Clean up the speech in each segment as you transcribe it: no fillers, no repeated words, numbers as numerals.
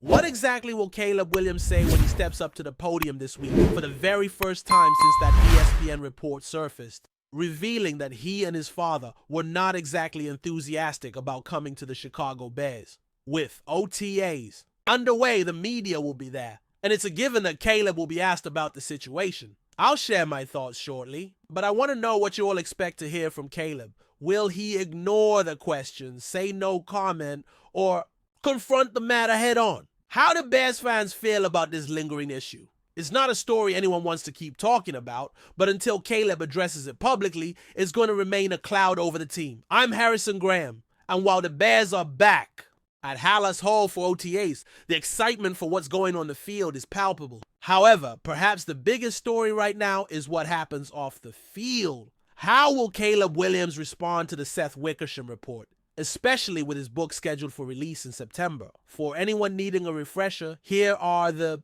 What exactly will Caleb Williams say when he steps up to the podium this week for the very first time since that ESPN report surfaced, revealing that he and his father were not exactly enthusiastic about coming to the Chicago Bears? With OTAs underway, the media will be there, and it's a given that Caleb will be asked about the situation. I'll share my thoughts shortly, but I want to know what you all expect to hear from Caleb. Will he ignore the questions, say no comment, or confront the matter head on? How do Bears fans feel about this lingering issue? It's not a story anyone wants to keep talking about, but until Caleb addresses it publicly, it's going to remain a cloud over the team. I'm Harrison Graham, and while the Bears are back at Hallas Hall for OTAs, the excitement for what's going on the field is palpable. However, perhaps the biggest story right now is what happens off the field. How will Caleb Williams respond to the Seth Wickersham report, especially with his book scheduled for release in September? For anyone needing a refresher, here are the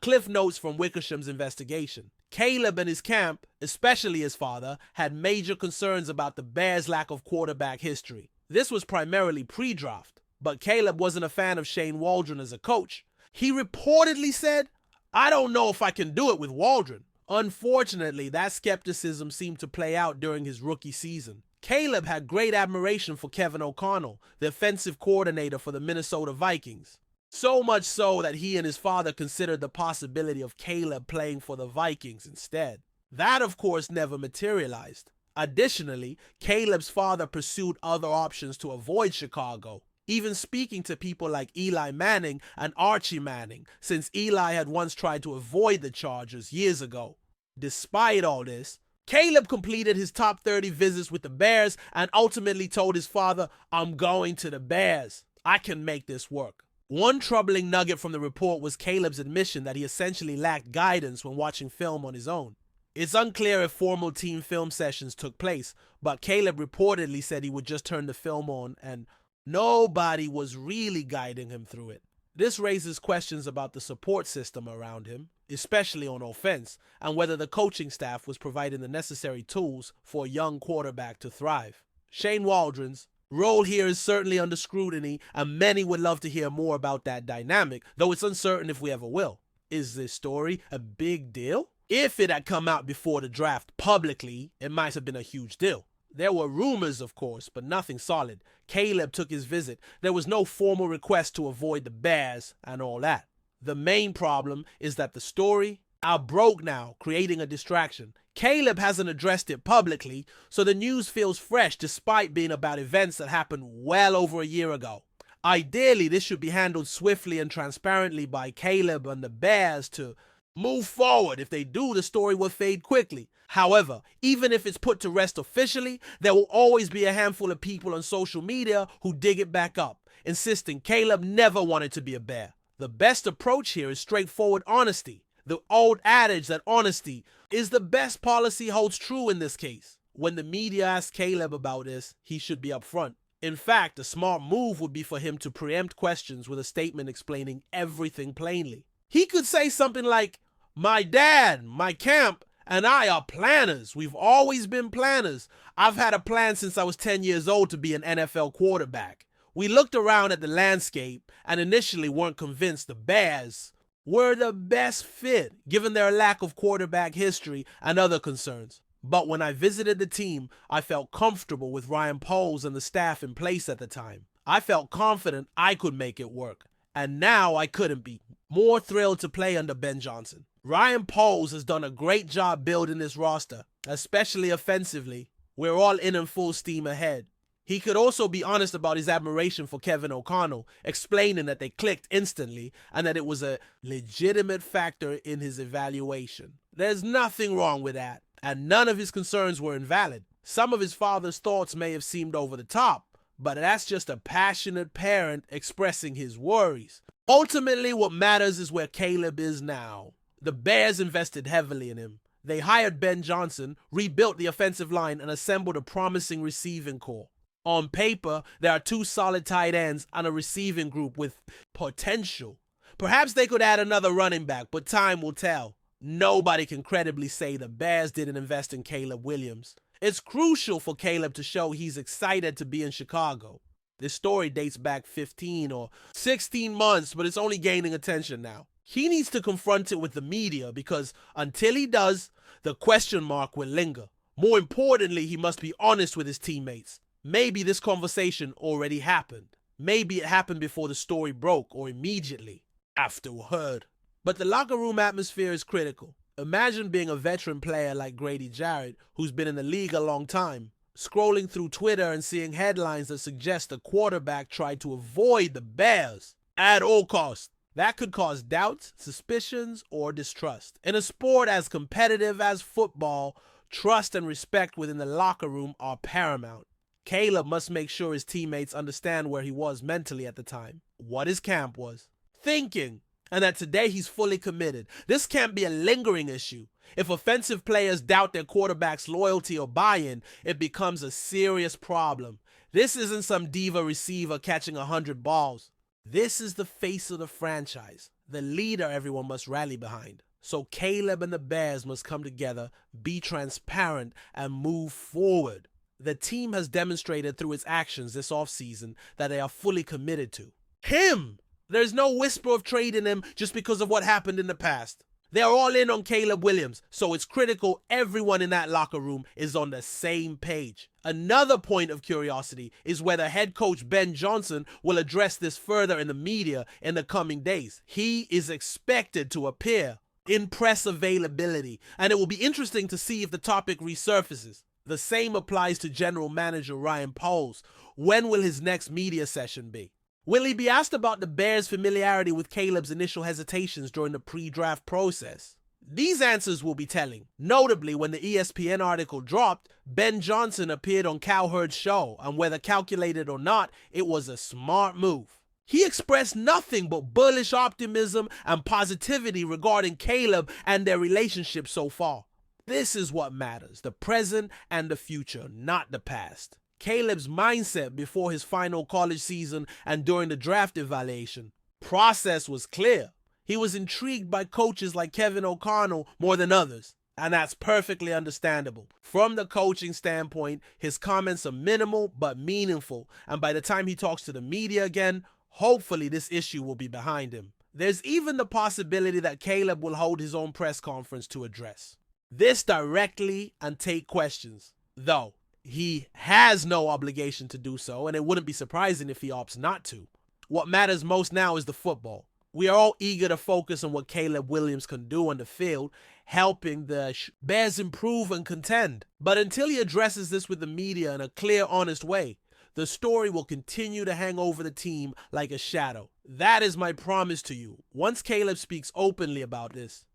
cliff notes from Wickersham's investigation. Caleb and his camp, especially his father, had major concerns about the Bears' lack of quarterback history. This was primarily pre-draft, but Caleb wasn't a fan of Shane Waldron as a coach. He reportedly said, "I don't know if I can do it with Waldron." Unfortunately, that skepticism seemed to play out during his rookie season. Caleb had great admiration for Kevin O'Connell, the offensive coordinator for the Minnesota Vikings. So much so that he and his father considered the possibility of Caleb playing for the Vikings instead. That, of course, never materialized. Additionally, Caleb's father pursued other options to avoid Chicago, even speaking to people like Eli Manning and Archie Manning, since Eli had once tried to avoid the Chargers years ago. Despite all this, Caleb completed his top 30 visits with the Bears and ultimately told his father, "I'm going to the Bears. I can make this work." One troubling nugget from the report was Caleb's admission that he essentially lacked guidance when watching film on his own. It's unclear if formal team film sessions took place, but Caleb reportedly said he would just turn the film on and nobody was really guiding him through it. This raises questions about the support system around him, especially on offense, and whether the coaching staff was providing the necessary tools for a young quarterback to thrive. Shane Waldron's role here is certainly under scrutiny, and many would love to hear more about that dynamic, though it's uncertain if we ever will. Is this story a big deal? If it had come out before the draft publicly, it might have been a huge deal. There were rumors, of course, but nothing solid. Caleb took his visit. There was no formal request to avoid the Bears and all that. The main problem is that the story broke now, creating a distraction. Caleb hasn't addressed it publicly, so the news feels fresh despite being about events that happened well over a year ago. Ideally, this should be handled swiftly and transparently by Caleb and the Bears to move forward. If they do, the story will fade quickly. However, even if it's put to rest officially, there will always be a handful of people on social media who dig it back up, insisting Caleb never wanted to be a Bear. The best approach here is straightforward honesty. The old adage that honesty is the best policy holds true in this case. When the media asks Caleb about this, he should be upfront. In fact, a smart move would be for him to preempt questions with a statement explaining everything plainly. He could say something like, "My dad, my camp, and I are planners. We've always been planners. I've had a plan since I was 10 years old to be an NFL quarterback. We looked around at the landscape and initially weren't convinced the Bears were the best fit, given their lack of quarterback history and other concerns. But when I visited the team, I felt comfortable with Ryan Poles and the staff in place at the time. I felt confident I could make it work. And now I couldn't be more thrilled to play under Ben Johnson. Ryan Poles has done a great job building this roster, especially offensively. We're all in and full steam ahead." He could also be honest about his admiration for Kevin O'Connell, explaining that they clicked instantly and that it was a legitimate factor in his evaluation. There's nothing wrong with that, and none of his concerns were invalid. Some of his father's thoughts may have seemed over the top, but that's just a passionate parent expressing his worries. Ultimately, what matters is where Caleb is now. The Bears invested heavily in him. They hired Ben Johnson, rebuilt the offensive line, and assembled a promising receiving corps. On paper, there are 2 solid tight ends and a receiving group with potential. Perhaps they could add another running back, but time will tell. Nobody can credibly say the Bears didn't invest in Caleb Williams. It's crucial for Caleb to show he's excited to be in Chicago. This story dates back 15 or 16 months, but it's only gaining attention now. He needs to confront it with the media because until he does, the question mark will linger. More importantly, he must be honest with his teammates. Maybe this conversation already happened. Maybe it happened before the story broke or immediately afterward. But the locker room atmosphere is critical. Imagine being a veteran player like Grady Jarrett, who's been in the league a long time, scrolling through Twitter and seeing headlines that suggest the quarterback tried to avoid the Bears at all costs. That could cause doubts, suspicions, or distrust. In a sport as competitive as football, trust and respect within the locker room are paramount. Caleb must make sure his teammates understand where he was mentally at the time, what his camp was thinking, and that today he's fully committed. This can't be a lingering issue. If offensive players doubt their quarterback's loyalty or buy-in, it becomes a serious problem. This isn't some diva receiver catching 100 balls. This is the face of the franchise, the leader everyone must rally behind. So Caleb and the Bears must come together, be transparent, and move forward. The team has demonstrated through its actions this offseason that they are fully committed to him. There's no whisper of trading him just because of what happened in the past. They are all in on Caleb Williams, so it's critical everyone in that locker room is on the same page. Another point of curiosity is whether head coach Ben Johnson will address this further in the media in the coming days. He is expected to appear in press availability, and it will be interesting to see if the topic resurfaces. The same applies to general manager Ryan Poles. When will his next media session be? Will he be asked about the Bears' familiarity with Caleb's initial hesitations during the pre-draft process? These answers will be telling. Notably, when the ESPN article dropped, Ben Johnson appeared on Cowherd's show, and whether calculated or not, it was a smart move. He expressed nothing but bullish optimism and positivity regarding Caleb and their relationship so far. This is what matters, the present and the future, not the past. Caleb's mindset before his final college season and during the draft evaluation process was clear. He was intrigued by coaches like Kevin O'Connell more than others, and that's perfectly understandable. From the coaching standpoint, his comments are minimal but meaningful, and by the time he talks to the media again, hopefully this issue will be behind him. There's even the possibility that Caleb will hold his own press conference to address this directly and take questions, though he has no obligation to do so, and it wouldn't be surprising if he opts not to. What matters most now is the football. We are all eager to focus on what Caleb Williams can do on the field, helping the Bears improve and contend. But until he addresses this with the media in a clear, honest way, the story will continue to hang over the team like a shadow. That is my promise to you. Once Caleb speaks openly about this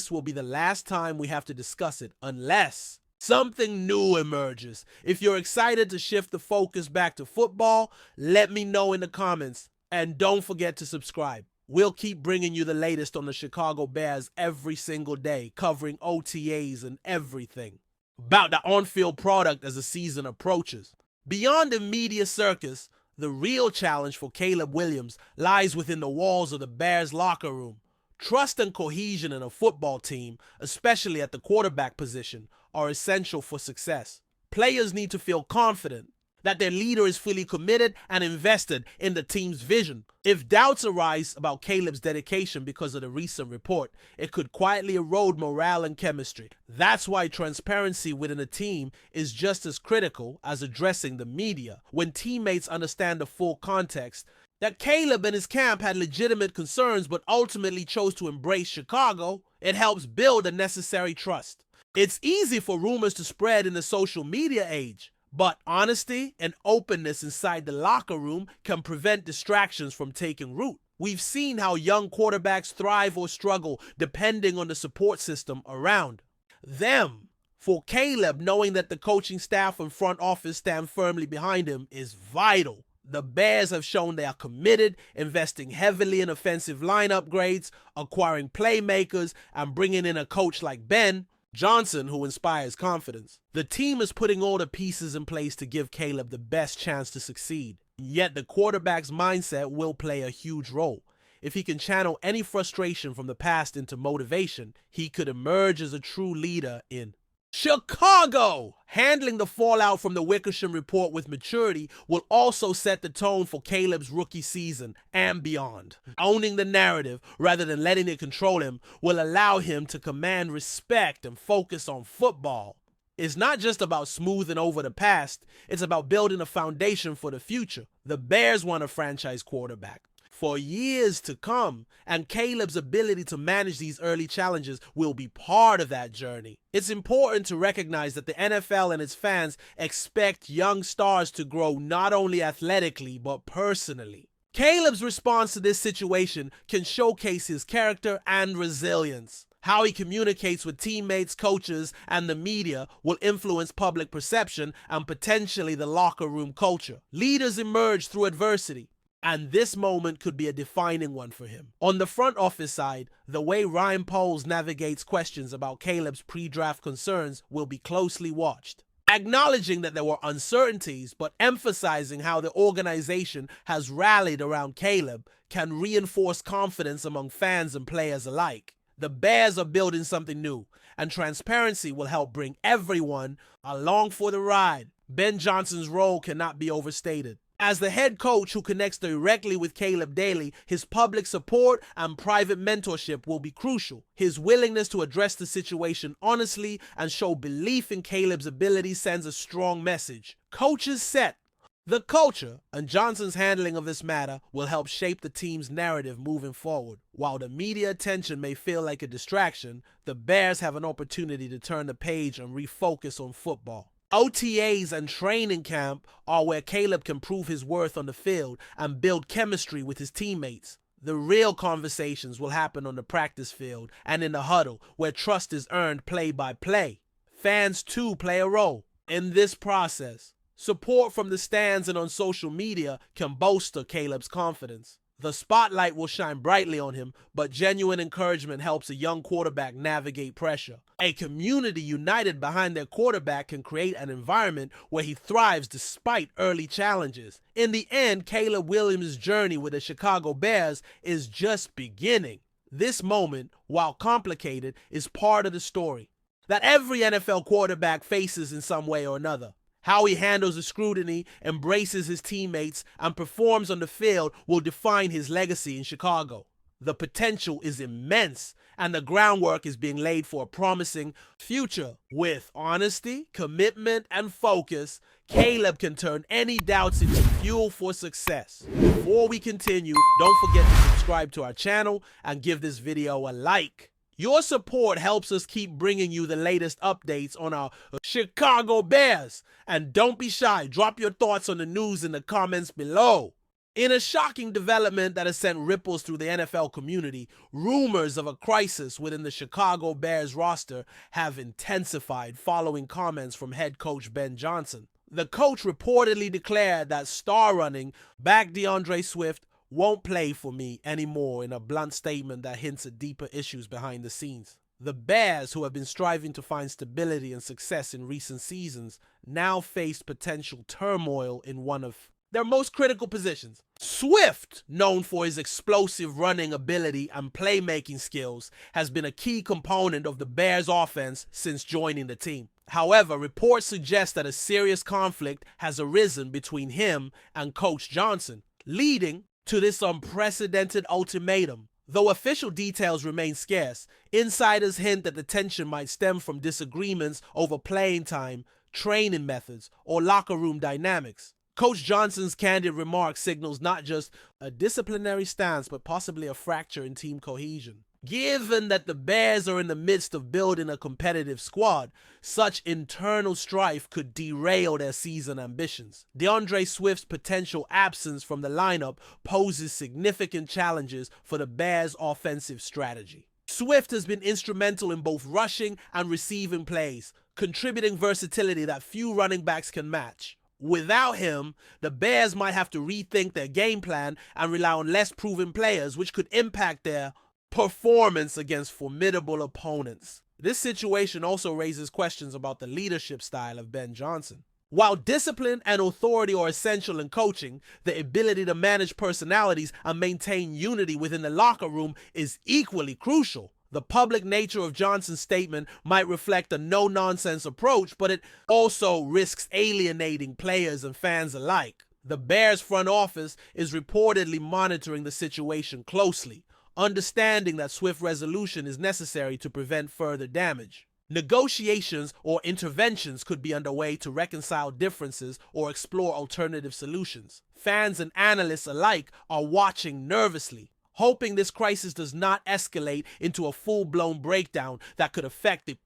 will be the last time we have to discuss it, unless something new emerges. If you're excited to shift the focus back to football, let me know in the comments. And don't forget to subscribe. We'll keep bringing you the latest on the Chicago Bears every single day, covering OTAs and everything about the on-field product as the season approaches. Beyond the media circus, the real challenge for Caleb Williams lies within the walls of the Bears locker room. Trust and cohesion in a football team, especially at the quarterback position, are essential for success. Players need to feel confident that their leader is fully committed and invested in the team's vision. If doubts arise about Caleb's dedication because of the recent report, it could quietly erode morale and chemistry. That's why transparency within a team is just as critical as addressing the media. When teammates understand the full context, that Caleb and his camp had legitimate concerns but ultimately chose to embrace Chicago, it helps build the necessary trust. It's easy for rumors to spread in the social media age, but honesty and openness inside the locker room can prevent distractions from taking root. We've seen how young quarterbacks thrive or struggle depending on the support system around them. For Caleb, knowing that the coaching staff and front office stand firmly behind him is vital. The Bears have shown they are committed, investing heavily in offensive line upgrades, acquiring playmakers, and bringing in a coach like Ben Johnson who inspires confidence. The team is putting all the pieces in place to give Caleb the best chance to succeed. Yet the quarterback's mindset will play a huge role. If he can channel any frustration from the past into motivation, he could emerge as a true leader in Chicago! Handling the fallout from the Wickersham report with maturity will also set the tone for Caleb's rookie season and beyond. Owning the narrative rather than letting it control him will allow him to command respect and focus on football. It's not just about smoothing over the past, it's about building a foundation for the future. The Bears want a franchise quarterback for years to come, and Caleb's ability to manage these early challenges will be part of that journey. It's important to recognize that the NFL and its fans expect young stars to grow not only athletically, but personally. Caleb's response to this situation can showcase his character and resilience. How he communicates with teammates, coaches, and the media will influence public perception and potentially the locker room culture. Leaders emerge through adversity, and this moment could be a defining one for him. On the front office side, the way Ryan Poles navigates questions about Caleb's pre-draft concerns will be closely watched. Acknowledging that there were uncertainties, but emphasizing how the organization has rallied around Caleb can reinforce confidence among fans and players alike. The Bears are building something new, and transparency will help bring everyone along for the ride. Ben Johnson's role cannot be overstated. As the head coach who connects directly with Caleb daily, his public support and private mentorship will be crucial. His willingness to address the situation honestly and show belief in Caleb's ability sends a strong message. Coaches set the culture, and Johnson's handling of this matter will help shape the team's narrative moving forward. While the media attention may feel like a distraction, the Bears have an opportunity to turn the page and refocus on football. OTAs and training camp are where Caleb can prove his worth on the field and build chemistry with his teammates. The real conversations will happen on the practice field and in the huddle, where trust is earned play by play. Fans too play a role in this process. Support from the stands and on social media can bolster Caleb's confidence. The spotlight will shine brightly on him, but genuine encouragement helps a young quarterback navigate pressure. A community united behind their quarterback can create an environment where he thrives despite early challenges. In the end, Caleb Williams' journey with the Chicago Bears is just beginning. This moment, while complicated, is part of the story that every NFL quarterback faces in some way or another. How he handles the scrutiny, embraces his teammates, and performs on the field will define his legacy in Chicago. The potential is immense, and the groundwork is being laid for a promising future. With honesty, commitment, and focus, Caleb can turn any doubts into fuel for success. Before we continue, don't forget to subscribe to our channel and give this video a like. Your support helps us keep bringing you the latest updates on our Chicago Bears. And don't be shy, drop your thoughts on the news in the comments below. In a shocking development that has sent ripples through the NFL community, rumors of a crisis within the Chicago Bears roster have intensified following comments from head coach Ben Johnson. The coach reportedly declared that star-running back DeAndre Swift won't play for me anymore in a blunt statement that hints at deeper issues behind the scenes. The Bears, who have been striving to find stability and success in recent seasons, now face potential turmoil in one of their most critical positions. Swift, known for his explosive running ability and playmaking skills, has been a key component of the Bears' offense since joining the team. However, reports suggest that a serious conflict has arisen between him and Coach Johnson, leading to this unprecedented ultimatum. Though official details remain scarce, insiders hint that the tension might stem from disagreements over playing time, training methods, or locker room dynamics. Coach Johnson's candid remarks signals not just a disciplinary stance, but possibly a fracture in team cohesion. Given that the Bears are in the midst of building a competitive squad, such internal strife could derail their season ambitions. DeAndre Swift's potential absence from the lineup poses significant challenges for the Bears' offensive strategy. Swift has been instrumental in both rushing and receiving plays, contributing versatility that few running backs can match. Without him, the Bears might have to rethink their game plan and rely on less proven players, which could impact their performance against formidable opponents. This situation also raises questions about the leadership style of Ben Johnson. While discipline and authority are essential in coaching, the ability to manage personalities and maintain unity within the locker room is equally crucial. The public nature of Johnson's statement might reflect a no-nonsense approach, but it also risks alienating players and fans alike. The Bears front office is reportedly monitoring the situation closely, understanding that swift resolution is necessary to prevent further damage. Negotiations or interventions could be underway to reconcile differences or explore alternative solutions. Fans and analysts alike are watching nervously, hoping this crisis does not escalate into a full-blown breakdown that could affect the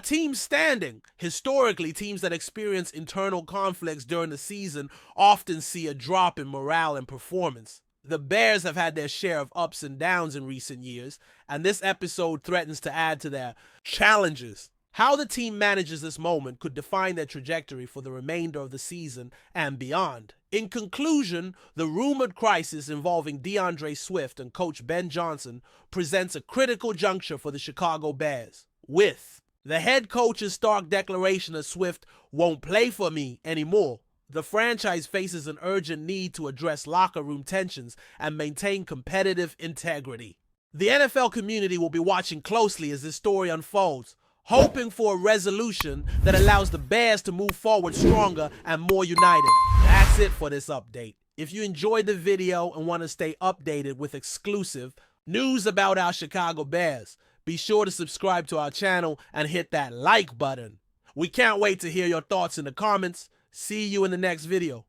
team's standing. Historically, teams that experience internal conflicts during the season often see a drop in morale and performance. The Bears have had their share of ups and downs in recent years, and this episode threatens to add to their challenges. How the team manages this moment could define their trajectory for the remainder of the season and beyond. In conclusion, the rumored crisis involving DeAndre Swift and coach Ben Johnson presents a critical juncture for the Chicago Bears. With the head coach's stark declaration that Swift won't play for me anymore, the franchise faces an urgent need to address locker room tensions and maintain competitive integrity. The NFL community will be watching closely as this story unfolds, hoping for a resolution that allows the Bears to move forward stronger and more united. That's it for this update. If you enjoyed the video and want to stay updated with exclusive news about our Chicago Bears, be sure to subscribe to our channel and hit that like button. We can't wait to hear your thoughts in the comments. See you in the next video.